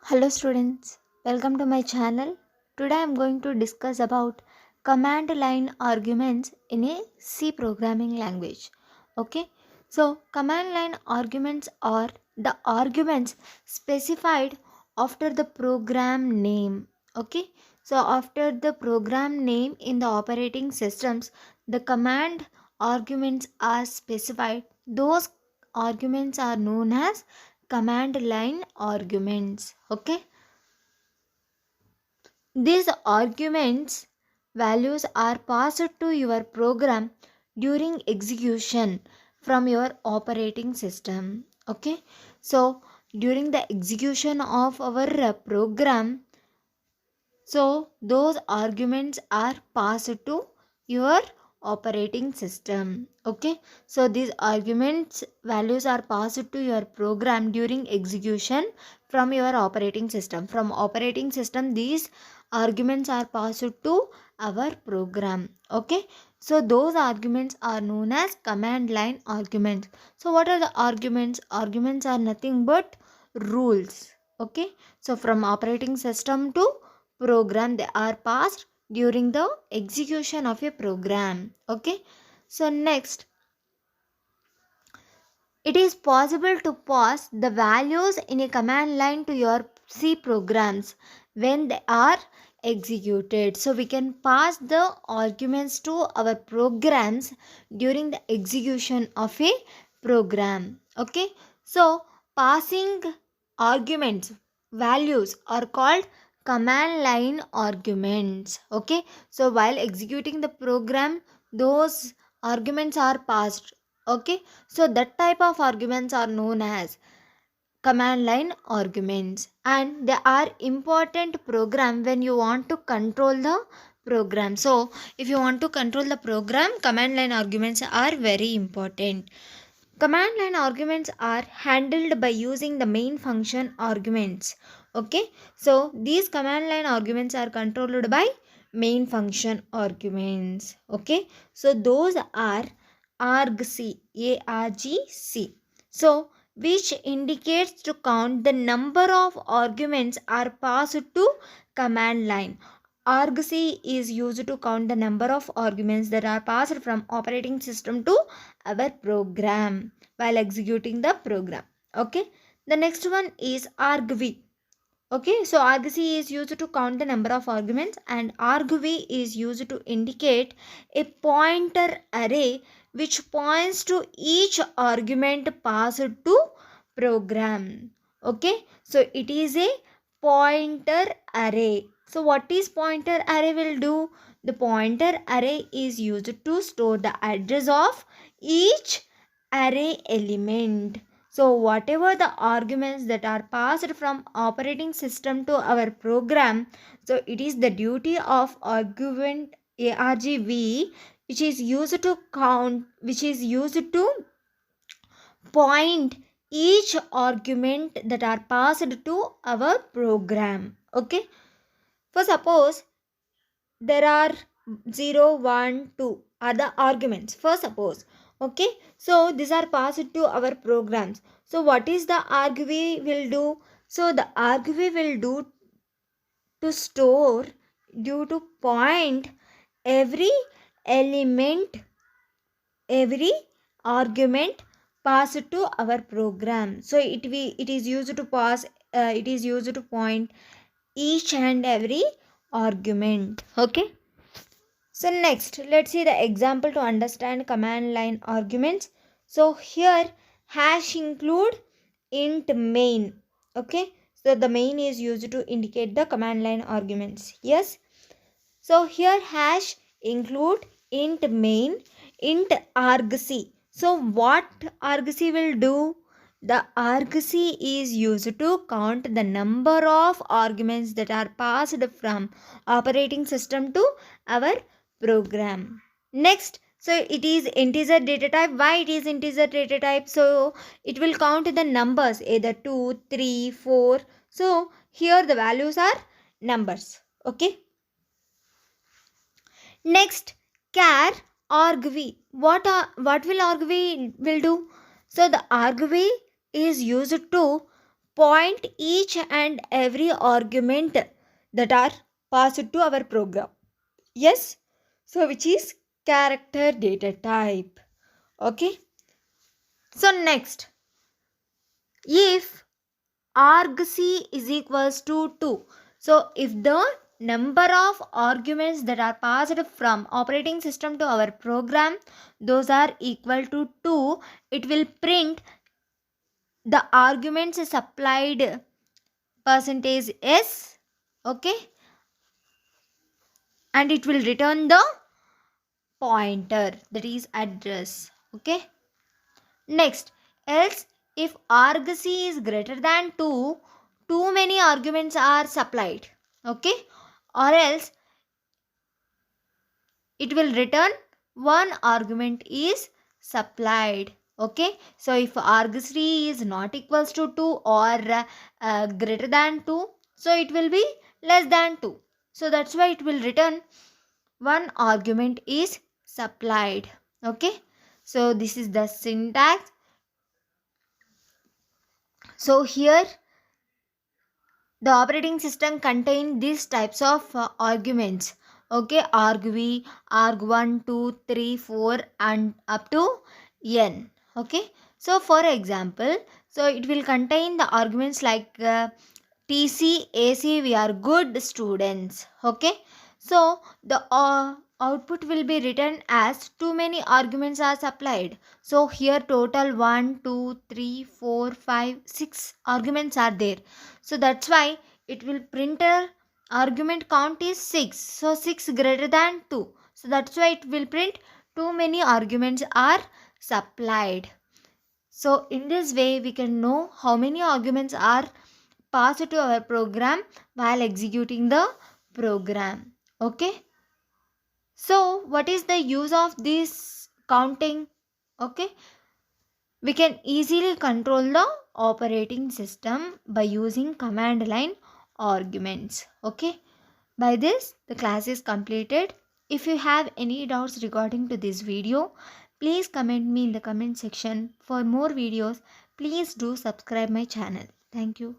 Hello students, welcome to my channel. Today I am going to discuss about command line arguments in a C programming language. Okay, so command line arguments are the arguments specified after the program name. Okay, so after the program name in the operating systems, the command arguments are specified. Those arguments are known as command line arguments. Okay, these arguments values are passed to your program during execution from your operating system. Okay, so during the execution of our program, so those arguments are passed to your operating system. Okay, so these arguments values are passed to your program during execution from your operating system. From operating system, these arguments are passed to our program. Okay, so those arguments are known as command line arguments. So what are the arguments? Arguments are nothing but rules. Okay, so from operating system to program, they are passed during the execution of a program. Okay, so next, it is possible to pass the values in a command line to your C programs when they are executed. So we can pass the arguments to our programs during the execution of a program. Okay, so passing arguments values are called command line arguments. Okay, so while executing the program, those arguments are passed. Okay, so that type of arguments are known as command line arguments, and they are important program when you want to control the program. So if you want to control the program, command line arguments are very important. Command line arguments are handled by using the main function arguments. Okay, so these command line arguments are controlled by main function arguments. Okay, so those are argc, argc. So which indicates to count the number of arguments are passed to command line. Argc is used to count the number of arguments that are passed from operating system to our program while executing the program. Okay, the next one is argv. Okay, so argc is used to count the number of arguments, and argv is used to indicate a pointer array which points to each argument passed to program. Okay, so it is a pointer array. So what is pointer array will do? The pointer array is used to store the address of each array element. So whatever the arguments that are passed from operating system to our program, so it is the duty of argument argv which is used to count, which is used to point each argument that are passed to our program. Okay, for suppose there are 0 1 2 other arguments, for suppose. Okay, so these are passed to our programs. So what is the argv will do? So the argv will do to store, due to point every element, every argument passed to our program. So it is used to pass, it is used to point each and every argument. Okay, so next let's see the example to understand command line arguments. So here hash include int main. Okay, so the main is used to indicate the command line arguments. Yes, so here hash include int main, int argc. So what argc will do? The argc is used to count the number of arguments that are passed from operating system to our program. Next, so it is integer data type. Why it is integer data type? So it will count the numbers either 2, 3, 4. So here the values are numbers. Okay. Next, char argv. What will argv will do? So the argv is used to point each and every argument that are passed to our program. Yes, so which is character data type. Okay, so next, if argc is equals to 2, so if the number of arguments that are passed from operating system to our program, those are equal to 2, it will print the arguments supplied percentage s. Okay, and it will return the pointer, that is address. Okay, next, else if argc is greater than 2, too many arguments are supplied. Okay, or else it will return one argument is supplied. Okay, so if argc is not equals to 2 or greater than 2, so it will be less than 2, so that's why it will return one argument is supplied. Okay, so this is the syntax. So here the operating system contain these types of arguments. Okay, argv, arg1 2 3 4 and up to n. Okay, so for example, so it will contain the arguments like tc, ac, we are good students. Okay, so the output will be written as too many arguments are supplied. So here total 1 2 3 4 5 6 arguments are there, so that's why it will print a argument count is 6, so 6 greater than 2, so that's why it will print too many arguments are supplied. So in this way we can know how many arguments are passed to our program while executing the program. Okay, so what is the use of this counting? Okay, we can easily control the operating system by using command line arguments. Okay, by this the class is completed. If you have any doubts regarding to this video, please comment me in the comment section. For more videos, please do subscribe my channel. Thank you.